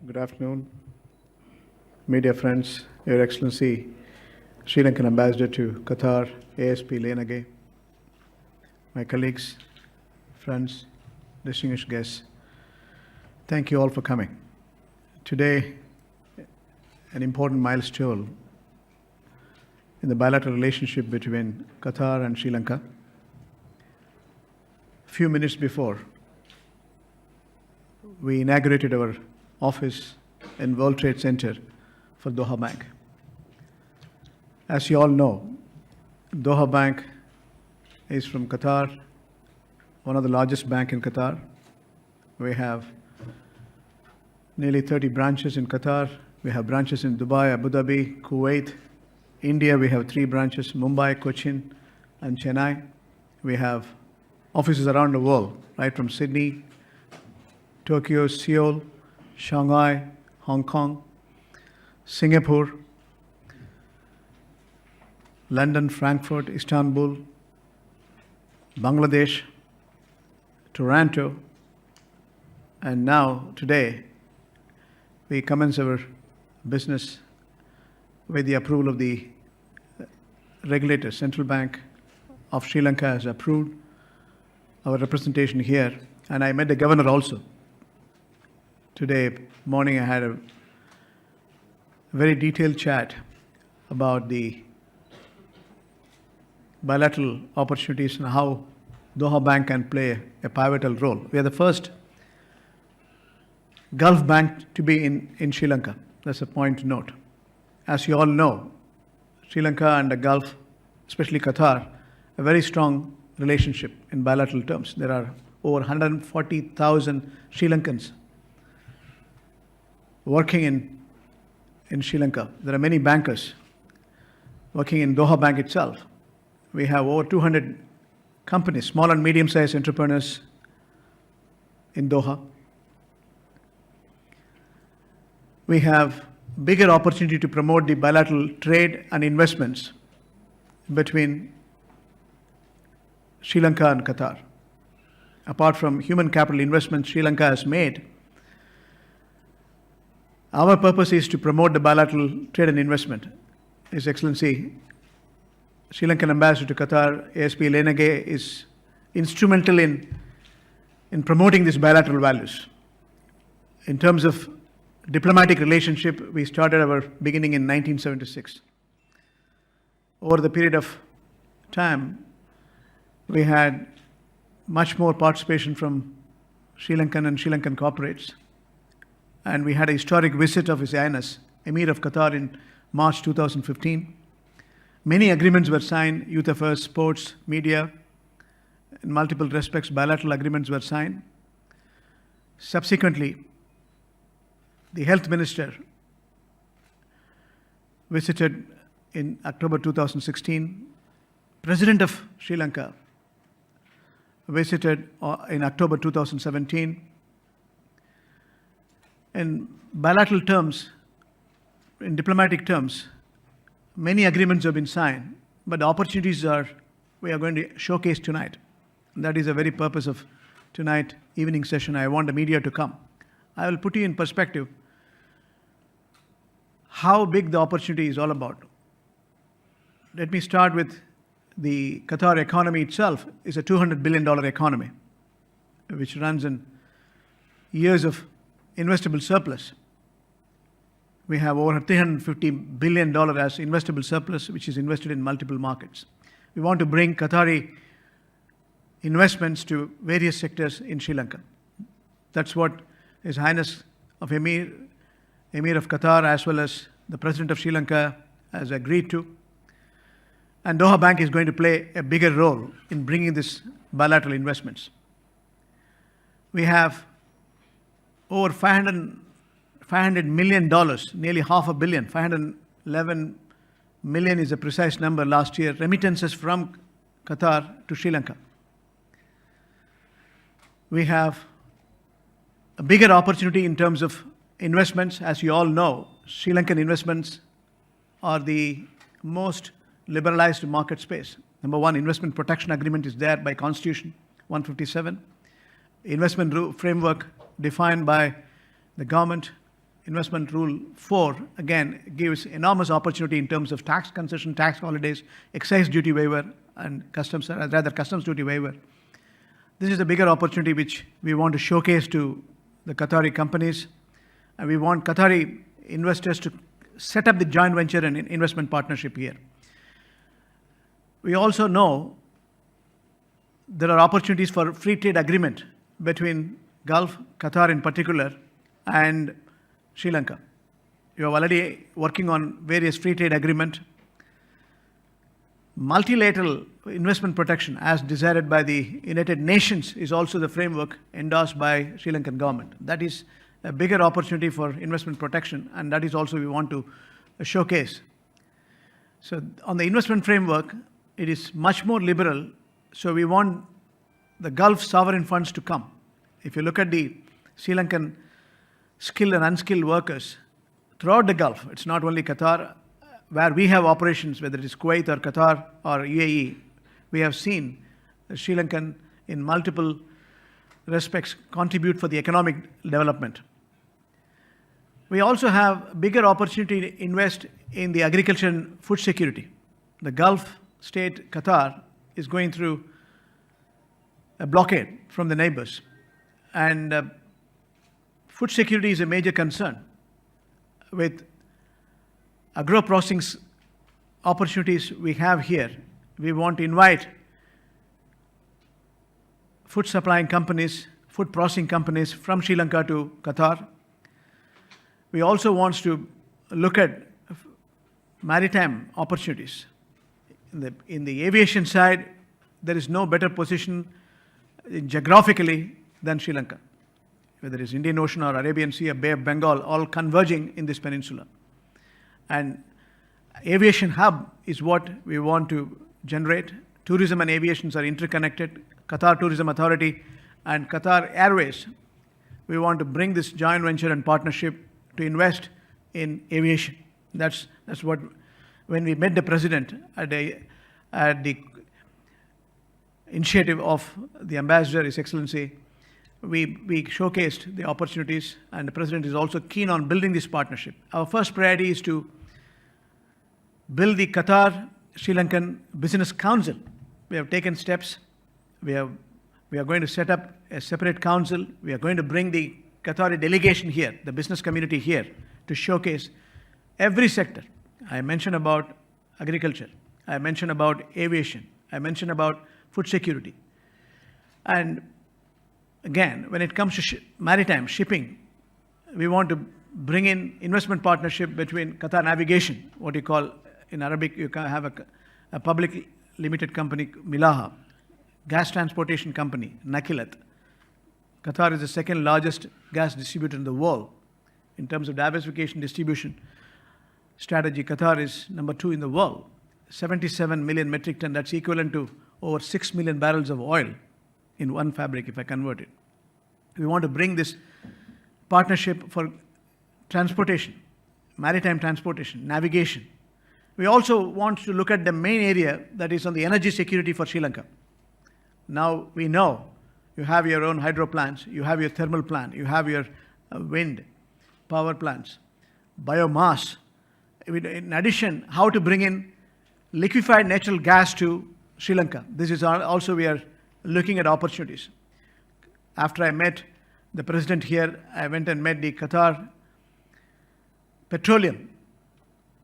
Good afternoon, media friends, Your Excellency, Sri Lankan Ambassador to Qatar, ASP Lenage, my colleagues, friends, distinguished guests. Thank you all for coming. Today, an important milestone in the bilateral relationship between Qatar and Sri Lanka. A few minutes before, we inaugurated our office in World Trade Center for Doha Bank. As you all know, Doha Bank is from Qatar, one of the largest banks in Qatar. We have nearly 30 branches in Qatar. We have branches in Dubai, Abu Dhabi, Kuwait. India, we have 3 branches, Mumbai, Cochin, and Chennai. We have offices around the world, right from Sydney, Tokyo, Seoul, Shanghai, Hong Kong, Singapore, London, Frankfurt, Istanbul, Bangladesh, Toronto, and now, today, we commence our business with the approval of the regulator. Central Bank of Sri Lanka has approved our representation here, and I met the governor also. Today morning I had a very detailed chat about the bilateral opportunities and how Doha Bank can play a pivotal role. We are the first Gulf bank to be in Sri Lanka. That's a point to note. As you all know, Sri Lanka and the Gulf, especially Qatar, a very strong relationship in bilateral terms. There are over 140,000 Sri Lankans working in Sri Lanka. There are many bankers working in Doha Bank itself. We have over 200 companies, small and medium-sized entrepreneurs in Doha. We have bigger opportunity to promote the bilateral trade and investments between Sri Lanka and Qatar. Apart from human capital investments Sri Lanka has made, our purpose is to promote the bilateral trade and investment. His Excellency, Sri Lankan Ambassador to Qatar, ASP Lenage, is instrumental in promoting these bilateral values. In terms of diplomatic relationship, we started our beginning in 1976. Over the period of time, we had much more participation from Sri Lankan and Sri Lankan corporates. And we had a historic visit of His Highness, Emir of Qatar, in March 2015. Many agreements were signed, youth affairs, sports, media, in multiple respects, bilateral agreements were signed. Subsequently, the health minister visited in October 2016. President of Sri Lanka visited in October 2017. In bilateral terms, in diplomatic terms, many agreements have been signed, but the opportunities we are going to showcase tonight. And that is the very purpose of tonight evening session. I want the media to come. I will put you in perspective how big the opportunity is all about. Let me start with the Qatar economy itself. Is a $200 billion economy, which runs in years of investable surplus. We have over $350 billion as investable surplus, which is invested in multiple markets. We want to bring Qatari investments to various sectors in Sri Lanka. That's what His Highness of Emir of Qatar, as well as the President of Sri Lanka, has agreed to. And Doha Bank is going to play a bigger role in bringing this bilateral investments. We have over $500 million, nearly $500 million, 511 million is a precise number last year, remittances from Qatar to Sri Lanka. We have a bigger opportunity in terms of investments. As you all know, Sri Lankan investments are the most liberalized market space. Number one, investment protection agreement is there by Constitution 157. Investment framework defined by the government Investment Rule 4, again, gives enormous opportunity in terms of tax concession, tax holidays, excise duty waiver, and customs duty waiver. This is a bigger opportunity which we want to showcase to the Qatari companies, and we want Qatari investors to set up the joint venture and investment partnership here. We also know there are opportunities for free trade agreement between Gulf, Qatar in particular, and Sri Lanka. You are already working on various free trade agreement. Multilateral investment protection, as desired by the United Nations, is also the framework endorsed by Sri Lankan government. That is a bigger opportunity for investment protection, and that is also we want to showcase. So on the investment framework, it is much more liberal. So we want the Gulf sovereign funds to come. If you look at the Sri Lankan skilled and unskilled workers throughout the Gulf, it's not only Qatar, where we have operations, whether it is Kuwait or Qatar or UAE, we have seen Sri Lankan in multiple respects contribute for the economic development. We also have bigger opportunity to invest in the agriculture and food security. The Gulf state, Qatar, is going through a blockade from the neighbors. And food security is a major concern. With agro-processing opportunities we have here, we want to invite food supplying companies, food processing companies from Sri Lanka to Qatar. We also want to look at maritime opportunities. In the aviation side, there is no better position geographically than Sri Lanka. Whether it is Indian Ocean or Arabian Sea or Bay of Bengal, all converging in this peninsula. And aviation hub is what we want to generate. Tourism and aviation are interconnected. Qatar Tourism Authority and Qatar Airways, we want to bring this joint venture and partnership to invest in aviation. That's what, when we met the president at the initiative of the ambassador, His Excellency, we showcased the opportunities, and the president is also keen on building this partnership. Our first priority is to build the Qatar Sri Lankan Business Council. We have taken steps. We are going to set up a separate council. We are going to bring the Qatari delegation here, the business community here, to showcase every sector. I mentioned about agriculture. I mentioned about aviation. I mentioned about food security. And again, when it comes to maritime shipping, we want to bring in investment partnership between Qatar Navigation, what you call in Arabic, you can have a public limited company, Milaha, gas transportation company, Nakilat. Qatar is the second largest gas distributor in the world. In terms of diversification distribution strategy, Qatar is number 2 in the world. 77 million metric ton, that's equivalent to over 6 million barrels of oil in one fabric, if I convert it. We want to bring this partnership for transportation, maritime transportation, navigation. We also want to look at the main area that is on the energy security for Sri Lanka. Now we know you have your own hydro plants, you have your thermal plant, you have your wind power plants, biomass. In addition, how to bring in liquefied natural gas to Sri Lanka. This is also we are looking at opportunities. After I met the president here, I went and met the Qatar Petroleum,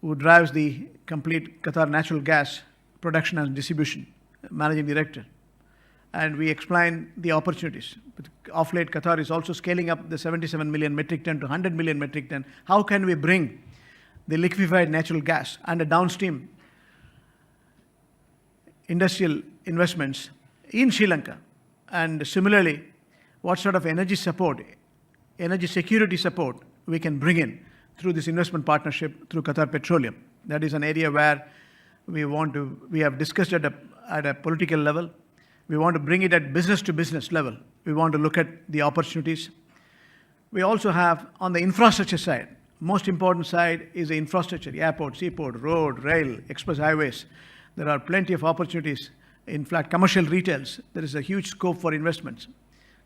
who drives the complete Qatar natural gas production and distribution, managing director. And we explained the opportunities. But of late, Qatar is also scaling up the 77 million metric ton to 100 million metric ton. How can we bring the liquefied natural gas and the downstream industrial investments in Sri Lanka? And similarly, what sort of energy support, energy security support we can bring in through this investment partnership through Qatar Petroleum. That is an area where we have discussed at a political level. We want to bring it at business to business level. We want to look at the opportunities. We also have on the infrastructure side, most important side is the infrastructure, airport, seaport, road, rail, express highways. There are plenty of opportunities. In fact, commercial retails, there is a huge scope for investments.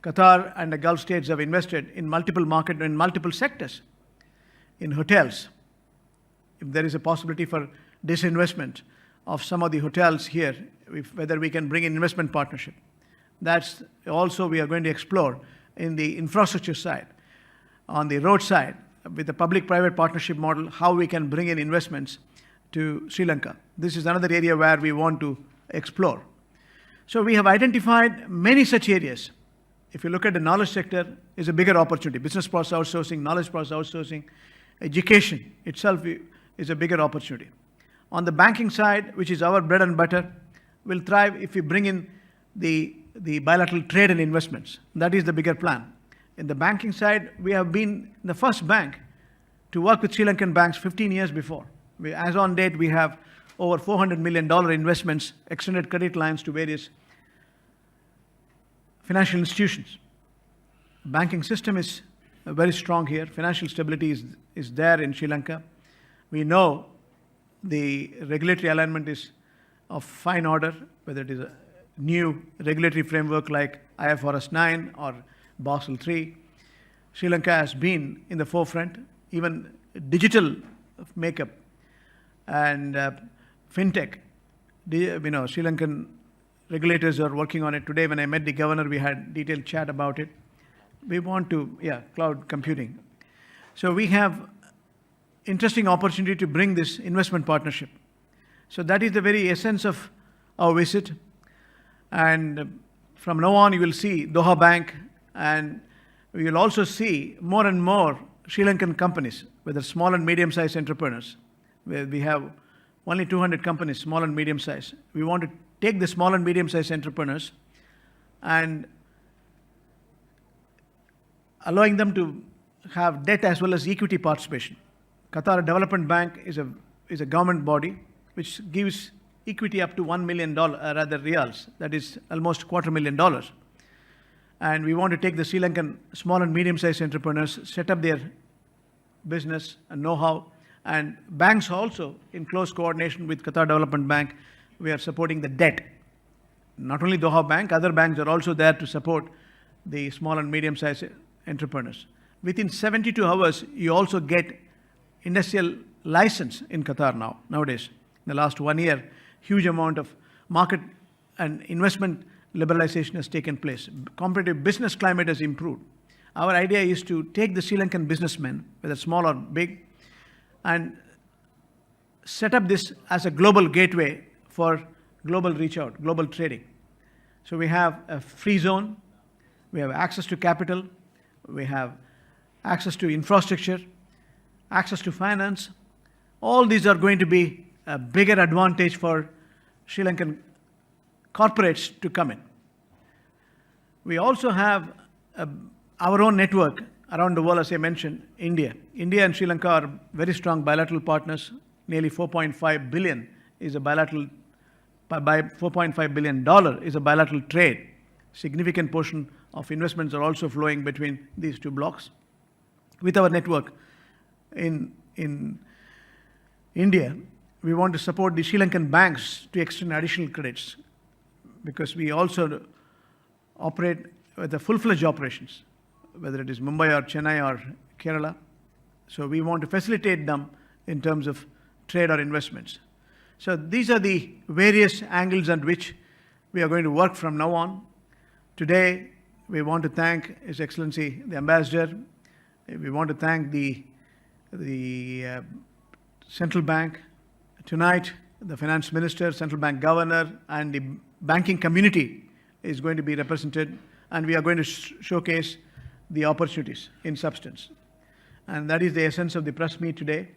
Qatar and the Gulf states have invested in multiple markets, in multiple sectors. in hotels. If there is a possibility for disinvestment of some of the hotels here, whether we can bring in investment partnership. That's also we are going to explore in the infrastructure side, on the road side, with the public-private partnership model, how we can bring in investments to Sri Lanka. This is another area where we want to explore. So we have identified many such areas. If you look at the knowledge sector, is a bigger opportunity. Business process outsourcing, knowledge process outsourcing, education itself is a bigger opportunity. On the banking side, which is our bread and butter, will thrive if we bring in the bilateral trade and investments. That is the bigger plan. In the banking side, we have been the first bank to work with Sri Lankan banks 15 years before. As on date, we have over $400 million investments, extended credit lines to various financial institutions. Banking system is very strong here. Financial stability is there in Sri Lanka. We know the regulatory alignment is of fine order, whether it is a new regulatory framework like IFRS 9 or Basel III. Sri Lanka has been in the forefront, even digital makeup and fintech. Sri Lankan regulators are working on it. Today when I met the governor, we had detailed chat about it. We want to, cloud computing. So we have interesting opportunity to bring this investment partnership. So that is the very essence of our visit. And from now on, you will see Doha Bank, and we will also see more and more Sri Lankan companies, whether small and medium-sized entrepreneurs, where we have only 200 companies, small and medium-sized. We want to take the small and medium-sized entrepreneurs and allowing them to have debt as well as equity participation. Qatar Development Bank is a government body which gives equity up to $1 million, reals, that is almost $250,000. And we want to take the Sri Lankan small and medium-sized entrepreneurs, set up their business and know-how, and banks also, in close coordination with Qatar Development Bank, we are supporting the debt. Not only Doha Bank, other banks are also there to support the small and medium-sized entrepreneurs. Within 72 hours, you also get industrial license in Qatar nowadays. In the last 1 year, huge amount of market and investment liberalization has taken place. Competitive business climate has improved. Our idea is to take the Sri Lankan businessmen, whether small or big, and set up this as a global gateway for global reach out, global trading. So we have a free zone, we have access to capital, we have access to infrastructure, access to finance. All these are going to be a bigger advantage for Sri Lankan corporates to come in. We also have our own network around the world, as I mentioned, India. India and Sri Lanka are very strong bilateral partners. Nearly $4.5 billion is a bilateral, by $4.5 billion is a bilateral trade. Significant portion of investments are also flowing between these two blocks. With our network in India, we want to support the Sri Lankan banks to extend additional credits, because we also operate with the full-fledged operations, whether it is Mumbai or Chennai or Kerala. So we want to facilitate them in terms of trade or investments. So these are the various angles at which we are going to work from now on. Today, we want to thank His Excellency the Ambassador. We want to thank the Central Bank. Tonight, the Finance Minister, Central Bank Governor, and the banking community is going to be represented, and we are going to showcase the opportunities in substance. And that is the essence of the press meet today.